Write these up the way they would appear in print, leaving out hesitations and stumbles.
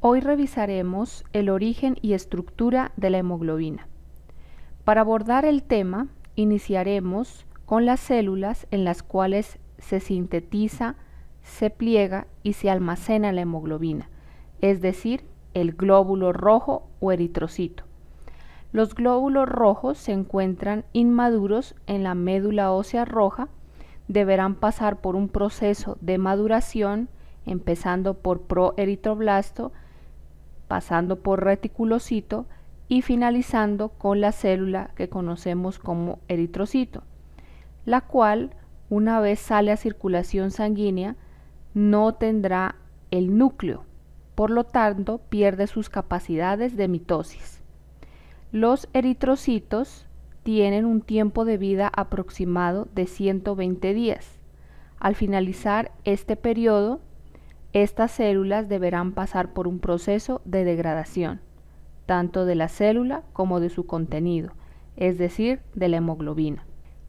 Hoy revisaremos el origen y estructura de la hemoglobina. Para abordar el tema, iniciaremos con las células en las cuales se sintetiza, se pliega y se almacena la hemoglobina, es decir, el glóbulo rojo o eritrocito. Los glóbulos rojos se encuentran inmaduros en la médula ósea roja, deberán pasar por un proceso de maduración, empezando por proeritroblasto, pasando por reticulocito y finalizando con la célula que conocemos como eritrocito, la cual, una vez sale a circulación sanguínea, no tendrá el núcleo, por lo tanto pierde sus capacidades de mitosis. Los eritrocitos tienen un tiempo de vida aproximado de 120 días. Al finalizar este periodo, estas células deberán pasar por un proceso de degradación, tanto de la célula como de su contenido, es decir, de la hemoglobina.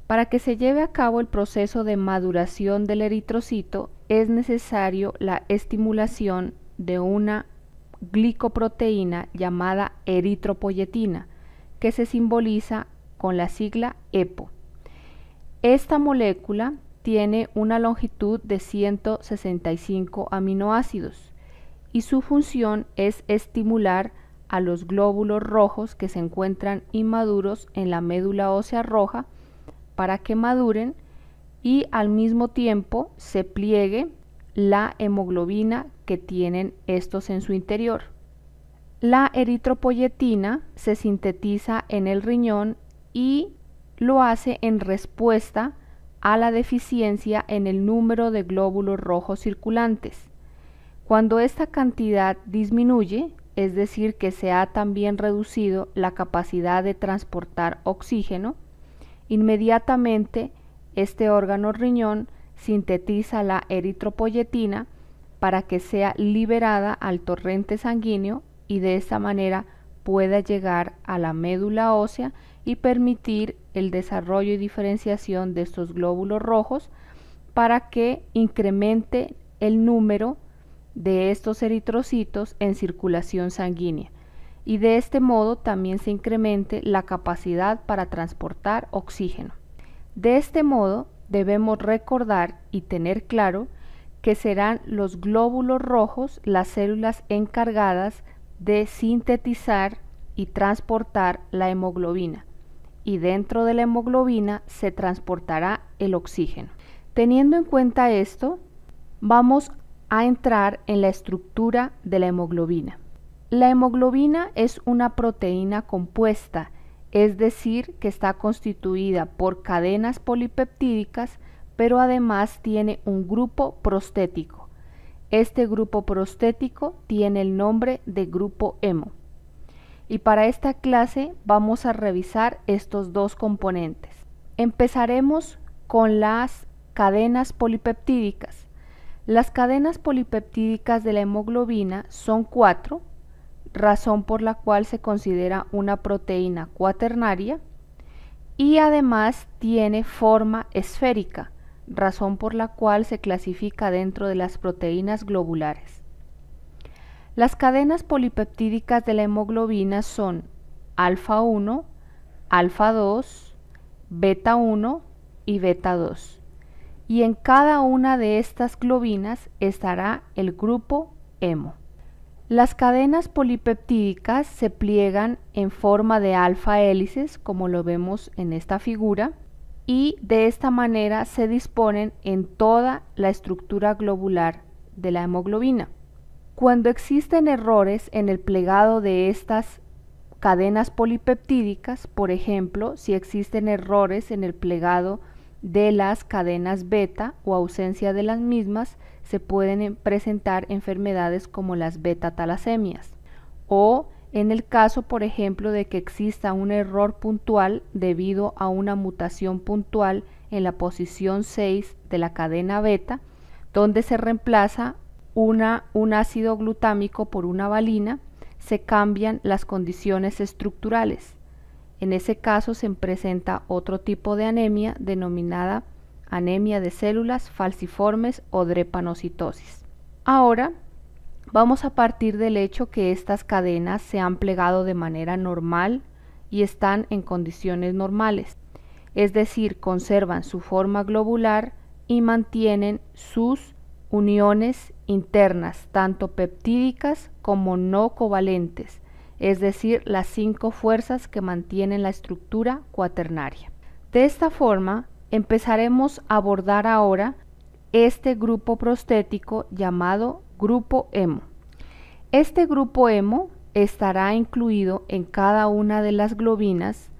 Para que se lleve a cabo el proceso de maduración del eritrocito, es necesario la estimulación de una glicoproteína llamada eritropoyetina, que se simboliza con la sigla EPO. Esta molécula tiene una longitud de 165 aminoácidos y su función es estimular a los glóbulos rojos que se encuentran inmaduros en la médula ósea roja para que maduren y al mismo tiempo se pliegue la hemoglobina que tienen estos en su interior. La eritropoyetina se sintetiza en el riñón y lo hace en respuesta a la deficiencia en el número de glóbulos rojos circulantes. Cuando esta cantidad disminuye, es decir, que se ha también reducido la capacidad de transportar oxígeno, inmediatamente este órgano riñón sintetiza la eritropoyetina para que sea liberada al torrente sanguíneo y de esta manera pueda llegar a la médula ósea y permitir el desarrollo y diferenciación de estos glóbulos rojos para que incremente el número de estos eritrocitos en circulación sanguínea y de este modo también se incremente la capacidad para transportar oxígeno. De este modo debemos recordar y tener claro que serán los glóbulos rojos las células encargadas de sintetizar y transportar la hemoglobina, y dentro de la hemoglobina se transportará el oxígeno. Teniendo en cuenta esto, vamos a entrar en la estructura de la hemoglobina. La hemoglobina es una proteína compuesta, es decir, que está constituida por cadenas polipeptídicas, pero además tiene un grupo prostético. Este grupo prostético tiene el nombre de grupo hemo. Y para esta clase vamos a revisar estos dos componentes. Empezaremos con las cadenas polipeptídicas. Las cadenas polipeptídicas de la hemoglobina son 4, razón por la cual se considera una proteína cuaternaria, y además tiene forma esférica, razón por la cual se clasifica dentro de las proteínas globulares. Las cadenas polipeptídicas de la hemoglobina son alfa 1, alfa 2, beta 1 y beta 2. Y en cada una de estas globinas estará el grupo hemo. Las cadenas polipeptídicas se pliegan en forma de alfa hélices, como lo vemos en esta figura, y de esta manera se disponen en toda la estructura globular de la hemoglobina. Cuando existen errores en el plegado de estas cadenas polipeptídicas, por ejemplo, si existen errores en el plegado de las cadenas beta o ausencia de las mismas, se pueden presentar enfermedades como las beta-talasemias. O en el caso, por ejemplo, de que exista un error puntual debido a una mutación puntual en la posición 6 de la cadena beta, donde se reemplaza un ácido glutámico por una valina, se cambian las condiciones estructurales. En ese caso se presenta otro tipo de anemia denominada anemia de células falciformes o drepanocitosis. Ahora Vamos a partir del hecho que estas cadenas se han plegado de manera normal y están en condiciones normales, es decir, conservan su forma globular y mantienen sus uniones internas, tanto peptídicas como no covalentes, es decir, las 5 fuerzas que mantienen la estructura cuaternaria. De esta forma, empezaremos a abordar ahora este grupo prostético llamado grupo hemo. Este grupo hemo estará incluido en cada una de las globinas,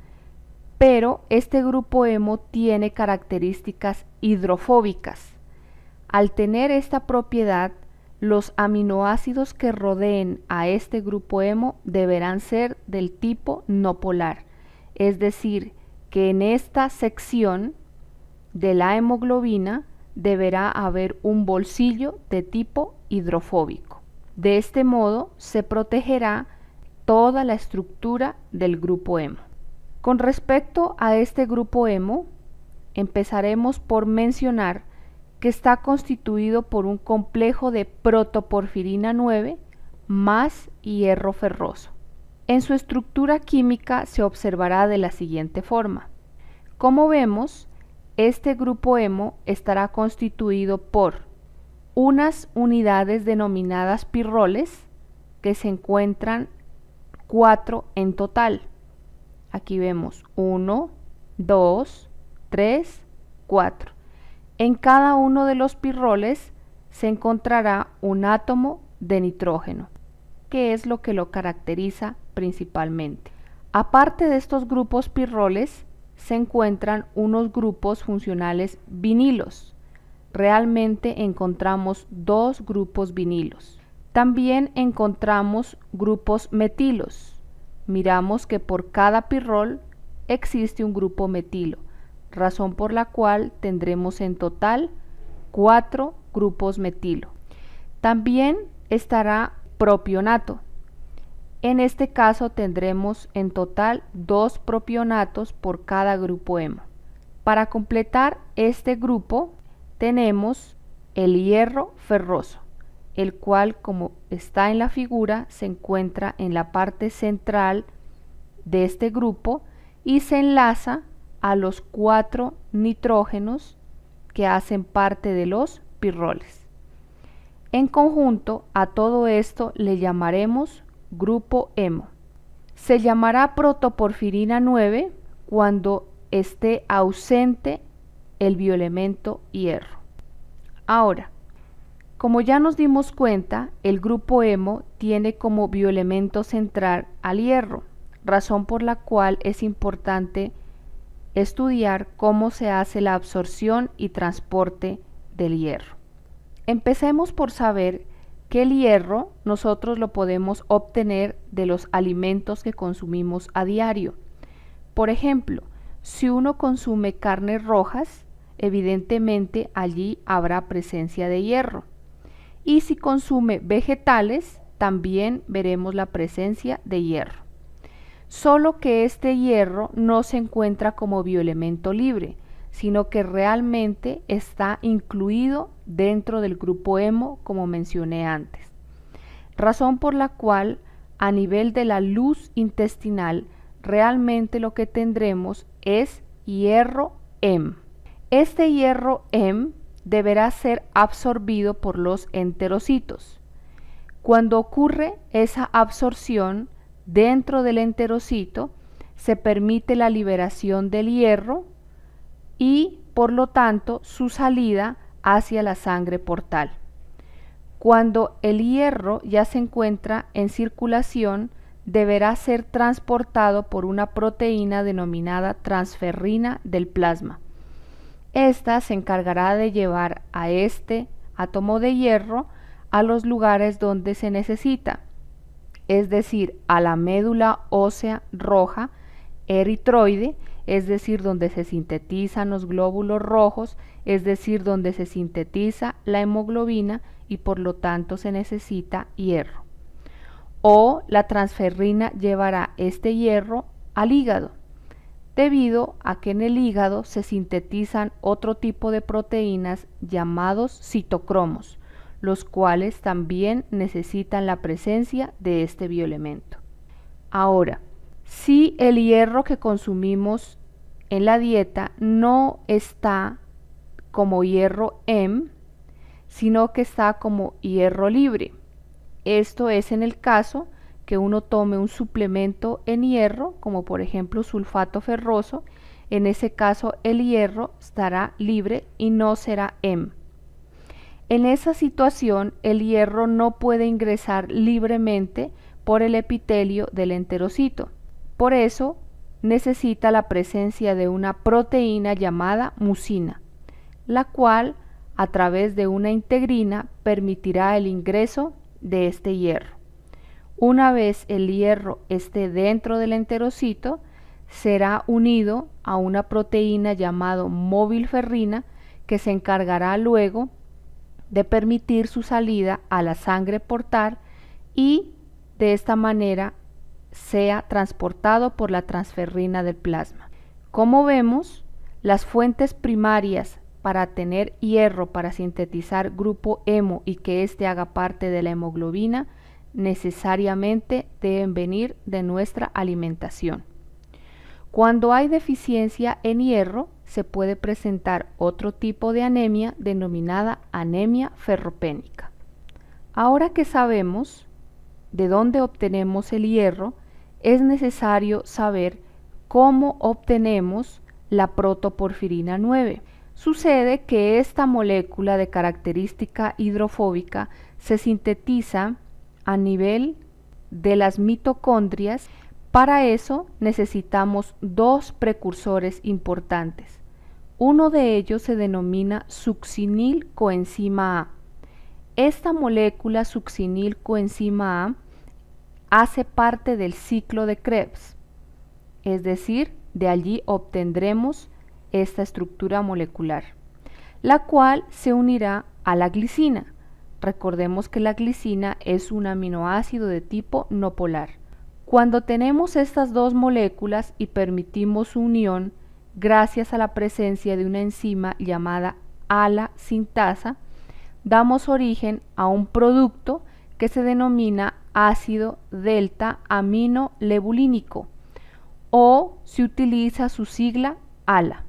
pero este grupo hemo tiene características hidrofóbicas. Al tener esta propiedad, los aminoácidos que rodeen a este grupo hemo deberán ser del tipo no polar, es decir, que en esta sección de la hemoglobina deberá haber un bolsillo de tipo hidrofóbico. De este modo se protegerá toda la estructura del grupo hemo. Con respecto a este grupo hemo, empezaremos por mencionar que está constituido por un complejo de protoporfirina 9 más hierro ferroso. En su estructura química se observará de la siguiente forma. Como vemos, este grupo hemo estará constituido por unas unidades denominadas pirroles, que se encuentran 4 en total. Aquí vemos 1, 2, 3, 4. En cada uno de los pirroles se encontrará un átomo de nitrógeno, que es lo que lo caracteriza principalmente. Aparte de estos grupos pirroles, se encuentran unos grupos funcionales vinilos. Realmente encontramos 2 grupos vinilos. También encontramos grupos metilos. Miramos que por cada pirrol existe un grupo metilo, razón por la cual tendremos en total 4 grupos metilo. También estará propionato. En este caso tendremos en total 2 propionatos por cada grupo hemo. Para completar este grupo tenemos el hierro ferroso, el cual, como está en la figura, se encuentra en la parte central de este grupo y se enlaza a los 4 nitrógenos que hacen parte de los pirroles. En conjunto a todo esto le llamaremos grupo hemo. Se llamará protoporfirina 9 cuando esté ausente el bioelemento hierro. Ahora, como ya nos dimos cuenta, el grupo hemo tiene como bioelemento central al hierro, razón por la cual es importante estudiar cómo se hace la absorción y transporte del hierro. Empecemos por saber que el hierro nosotros lo podemos obtener de los alimentos que consumimos a diario. Por ejemplo, si uno consume carnes rojas, evidentemente allí habrá presencia de hierro. Y si consume vegetales, también veremos la presencia de hierro. Solo que este hierro no se encuentra como bioelemento libre, sino que realmente está incluido dentro del grupo hemo, como mencioné antes. Razón por la cual, a nivel de la luz intestinal, realmente lo que tendremos es hierro Hem. Este hierro Hem deberá ser absorbido por los enterocitos. Cuando ocurre esa absorción dentro del enterocito, se permite la liberación del hierro y, por lo tanto, su salida hacia la sangre portal. Cuando el hierro ya se encuentra en circulación, deberá ser transportado por una proteína denominada transferrina del plasma. Esta se encargará de llevar a este átomo de hierro a los lugares donde se necesita, es decir, a la médula ósea roja eritroide, es decir, donde se sintetizan los glóbulos rojos, es decir, donde se sintetiza la hemoglobina y por lo tanto se necesita hierro. O la transferrina llevará este hierro al hígado, debido a que en el hígado se sintetizan otro tipo de proteínas llamados citocromos, los cuales también necesitan la presencia de este bioelemento. Ahora, si el hierro que consumimos en la dieta no está como hierro Hem, sino que está como hierro libre. Esto es en el caso que uno tome un suplemento en hierro, como por ejemplo sulfato ferroso. En ese caso el hierro estará libre y no será Hem. En esa situación el hierro no puede ingresar libremente por el epitelio del enterocito. Por eso necesita la presencia de una proteína llamada mucina, la cual a través de una integrina permitirá el ingreso de este hierro. Una vez el hierro esté dentro del enterocito, será unido a una proteína llamada móvilferrina que se encargará luego de permitir su salida a la sangre portal y de esta manera sea transportado por la transferrina del plasma. Como vemos, las fuentes primarias para tener hierro para sintetizar grupo hemo y que éste haga parte de la hemoglobina necesariamente deben venir de nuestra alimentación. Cuando hay deficiencia en hierro, se puede presentar otro tipo de anemia denominada anemia ferropénica. Ahora que sabemos de dónde obtenemos el hierro, es necesario saber cómo obtenemos la protoporfirina 9. Sucede que esta molécula de característica hidrofóbica se sintetiza a nivel de las mitocondrias. Para eso necesitamos dos precursores importantes. Uno de ellos se denomina succinilcoenzima A. Esta molécula succinilcoenzima A hace parte del ciclo de Krebs, es decir, de allí obtendremos esta estructura molecular, la cual se unirá a la glicina. Recordemos que la glicina es un aminoácido de tipo no polar. Cuando tenemos estas dos moléculas y permitimos su unión, gracias a la presencia de una enzima llamada ALA sintasa, damos origen a un producto que se denomina ácido delta aminolebulínico, o se utiliza su sigla ALA.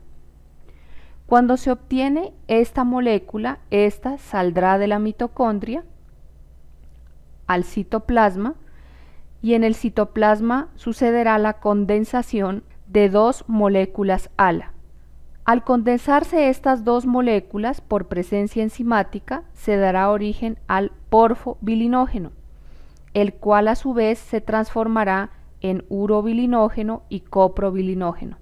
Cuando se obtiene esta molécula, esta saldrá de la mitocondria al citoplasma, y en el citoplasma sucederá la condensación de dos moléculas ALA. Al condensarse estas dos moléculas por presencia enzimática, se dará origen al porfobilinógeno, el cual a su vez se transformará en urobilinógeno y coprobilinógeno.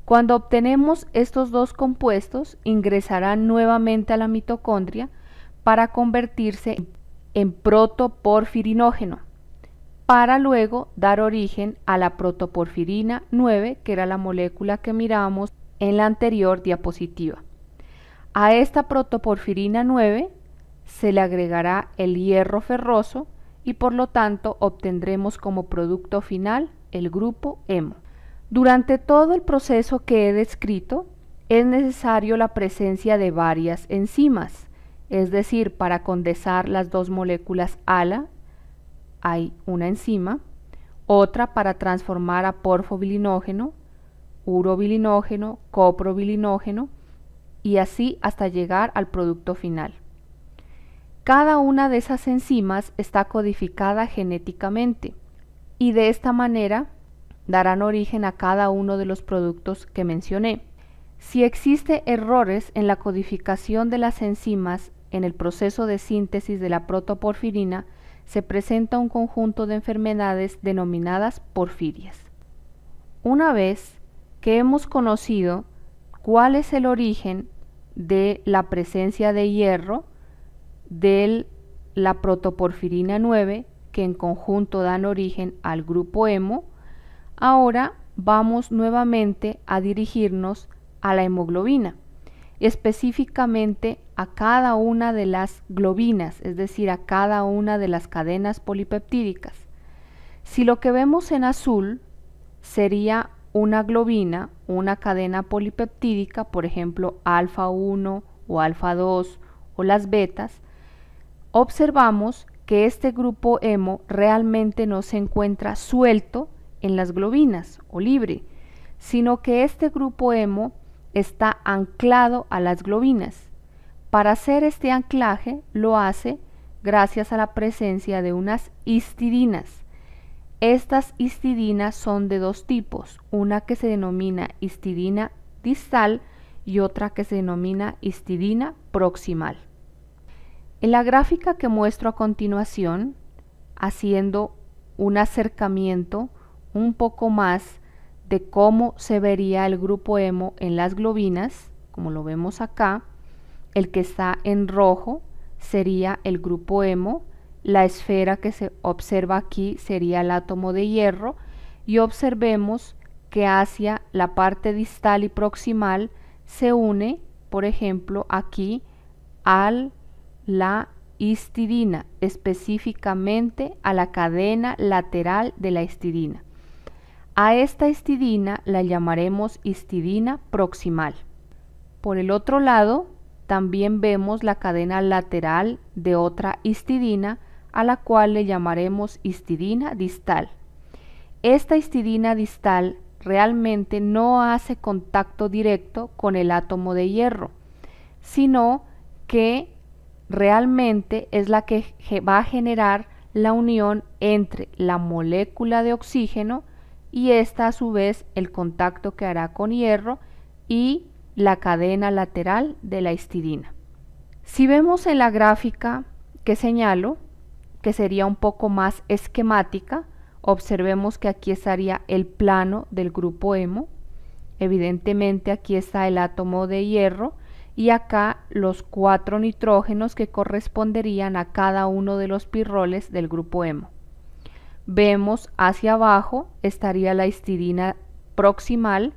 Cuando obtenemos estos dos compuestos, ingresarán nuevamente a la mitocondria para convertirse en protoporfirinógeno, para luego dar origen a la protoporfirina 9, que era la molécula que miramos en la anterior diapositiva. A esta protoporfirina 9 se le agregará el hierro ferroso y por lo tanto obtendremos como producto final el grupo hemo. Durante todo el proceso que he descrito, es necesario la presencia de varias enzimas, es decir, para condensar las dos moléculas ALA hay una enzima, otra para transformar a porfobilinógeno, urobilinógeno, coprobilinógeno y así hasta llegar al producto final. Cada una de esas enzimas está codificada genéticamente y de esta manera darán origen a cada uno de los productos que mencioné. Si existe errores en la codificación de las enzimas en el proceso de síntesis de la protoporfirina, se presenta un conjunto de enfermedades denominadas porfirias. Una vez que hemos conocido cuál es el origen de la presencia de hierro de la protoporfirina 9, que en conjunto dan origen al grupo hemo, ahora vamos nuevamente a dirigirnos a la hemoglobina, específicamente a cada una de las globinas, es decir, a cada una de las cadenas polipeptídicas. Si lo que vemos en azul sería una globina, una cadena polipeptídica, por ejemplo alfa 1 o alfa 2 o las betas, observamos que este grupo hemo realmente no se encuentra suelto en las globinas o libre, sino que este grupo hemo está anclado a las globinas. Para hacer este anclaje lo hace gracias a la presencia de unas histidinas. Estas histidinas son de dos tipos, una que se denomina histidina distal y otra que se denomina histidina proximal. En la gráfica que muestro a continuación, haciendo un acercamiento un poco más de cómo se vería el grupo hemo en las globinas, como lo vemos acá, el que está en rojo sería el grupo hemo, la esfera que se observa aquí sería el átomo de hierro y observemos que hacia la parte distal y proximal se une, por ejemplo, aquí a la histidina, específicamente a la cadena lateral de la histidina. A esta histidina la llamaremos histidina proximal. Por el otro lado, también vemos la cadena lateral de otra histidina, a la cual le llamaremos histidina distal. Esta histidina distal realmente no hace contacto directo con el átomo de hierro, sino que realmente es la que va a generar la unión entre la molécula de oxígeno y esta a su vez el contacto que hará con hierro y la cadena lateral de la histidina. Si vemos en la gráfica que señalo, que sería un poco más esquemática, observemos que aquí estaría el plano del grupo hemo, evidentemente aquí está el átomo de hierro y acá los 4 nitrógenos que corresponderían a cada uno de los pirroles del grupo hemo. Vemos hacia abajo estaría la histidina proximal,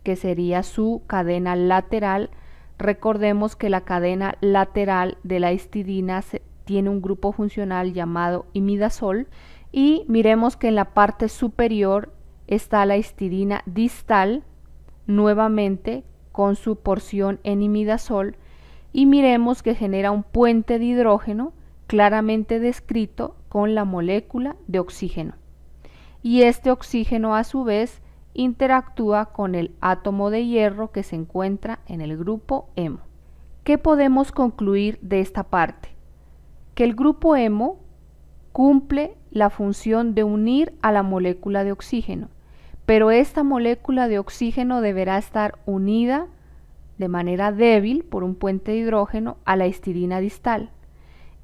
que sería su cadena lateral. Recordemos que la cadena lateral de la histidina tiene un grupo funcional llamado imidazol y miremos que en la parte superior está la histidina distal, nuevamente con su porción en imidazol, y miremos que genera un puente de hidrógeno claramente descrito con la molécula de oxígeno. Y este oxígeno a su vez interactúa con el átomo de hierro que se encuentra en el grupo hemo. ¿Qué podemos concluir de esta parte? Que el grupo hemo cumple la función de unir a la molécula de oxígeno, pero esta molécula de oxígeno deberá estar unida de manera débil por un puente de hidrógeno a la histidina distal,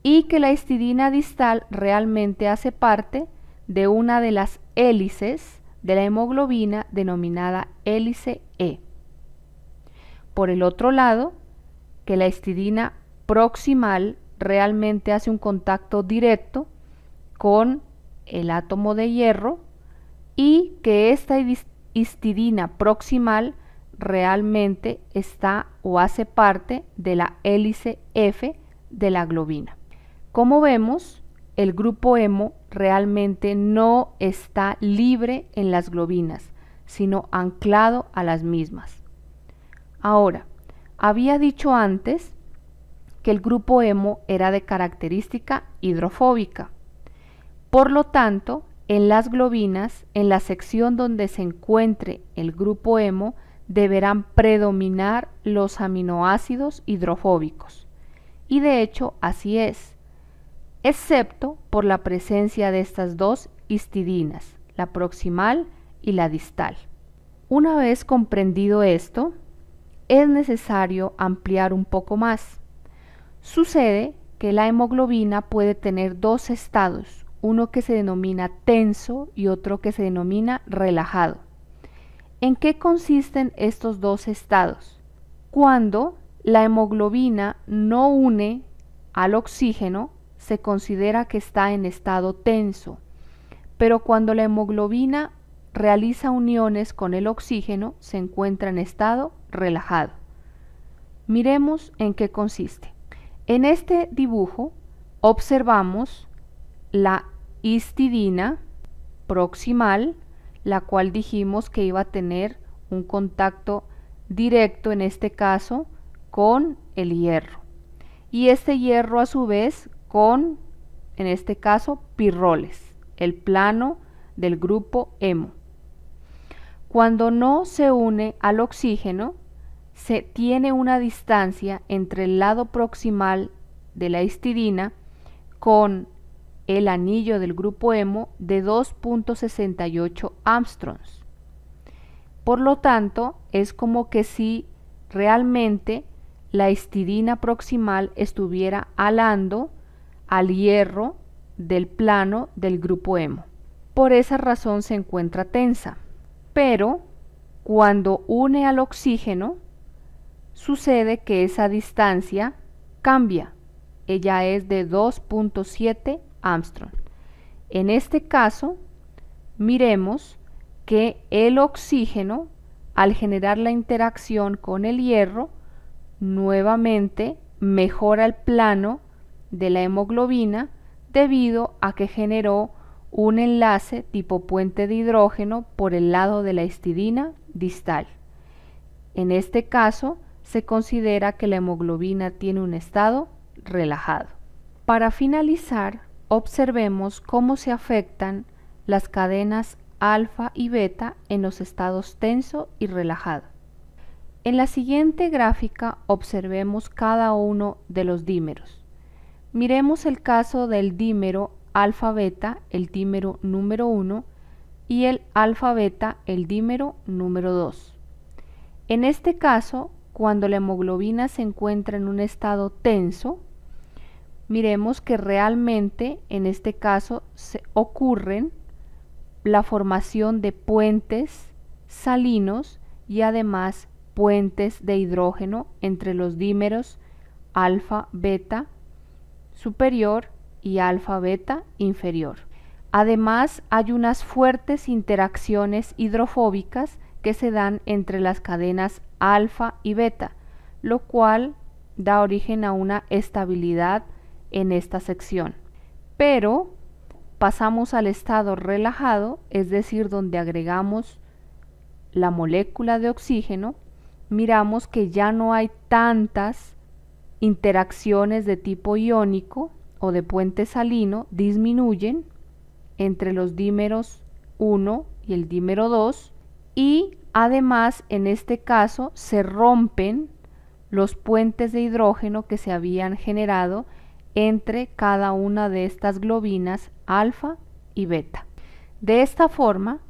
y que la histidina distal realmente hace parte de una de las hélices de la hemoglobina denominada hélice E. Por el otro lado, que la histidina proximal realmente hace un contacto directo con el átomo de hierro y que esta histidina proximal realmente está o hace parte de la hélice F de la globina. Como vemos, el grupo hemo realmente no está libre en las globinas, sino anclado a las mismas. Ahora, había dicho antes que el grupo hemo era de característica hidrofóbica. Por lo tanto, en las globinas, en la sección donde se encuentre el grupo hemo, deberán predominar los aminoácidos hidrofóbicos. Y de hecho, así es, excepto por la presencia de estas dos histidinas, la proximal y la distal. Una vez comprendido esto, es necesario ampliar un poco más. Sucede que la hemoglobina puede tener dos estados, uno que se denomina tenso y otro que se denomina relajado. ¿En qué consisten estos dos estados? Cuando la hemoglobina no une al oxígeno, se considera que está en estado tenso, pero cuando la hemoglobina realiza uniones con el oxígeno, se encuentra en estado relajado. Miremos en qué consiste. En este dibujo observamos la histidina proximal, la cual dijimos que iba a tener un contacto directo, en este caso, con el hierro. Y este hierro a su vez con, en este caso, pirroles, el plano del grupo hemo. Cuando no se une al oxígeno, se tiene una distancia entre el lado proximal de la histidina con el anillo del grupo hemo de 2.68 angstroms. Por lo tanto, es como que si realmente la histidina proximal estuviera halando al hierro del plano del grupo hemo. Por esa razón se encuentra tensa. Pero cuando une al oxígeno, sucede que esa distancia cambia. Ella es de 2.7 Armstrong. En este caso, miremos que el oxígeno, al generar la interacción con el hierro, nuevamente mejora el plano de la hemoglobina debido a que generó un enlace tipo puente de hidrógeno por el lado de la histidina distal. En este caso, se considera que la hemoglobina tiene un estado relajado. Para finalizar, observemos cómo se afectan las cadenas alfa y beta en los estados tenso y relajado. En la siguiente gráfica observemos cada uno de los dímeros. Miremos el caso del dímero alfa-beta, el dímero número 1, y el alfa-beta, el dímero número 2. En este caso, cuando la hemoglobina se encuentra en un estado tenso, miremos que realmente en este caso se ocurren la formación de puentes salinos y además puentes de hidrógeno entre los dímeros alfa-beta superior y alfa-beta inferior. Además, hay unas fuertes interacciones hidrofóbicas que se dan entre las cadenas alfa y beta, lo cual da origen a una estabilidad en esta sección. Pero pasamos al estado relajado, es decir, donde agregamos la molécula de oxígeno, miramos que ya no hay tantas interacciones de tipo iónico o de puente salino, disminuyen entre los dímeros 1 y el dímero 2 y además en este caso se rompen los puentes de hidrógeno que se habían generado entre cada una de estas globinas alfa y beta. De esta forma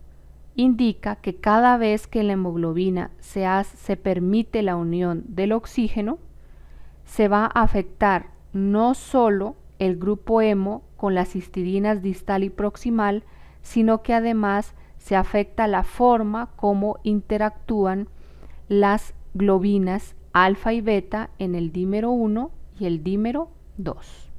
indica que cada vez que la hemoglobina se permite la unión del oxígeno, se va a afectar no solo el grupo hemo con las histidinas distal y proximal, sino que además se afecta la forma como interactúan las globinas alfa y beta en el dímero 1 y el dímero 2.